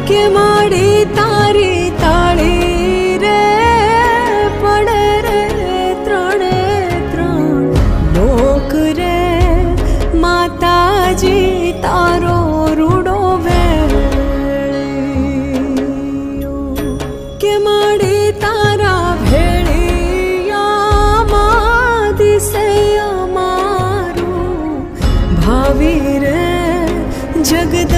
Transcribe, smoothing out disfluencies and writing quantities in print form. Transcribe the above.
કે માડી તારી તાળી રે પડે રે ત્રણે ત્રણ લોક રે માતાજી તારો રૂડો વેળિયો કે માડી તારા ભેળિયામાં દિશે અમારું ભાવી રે જગદ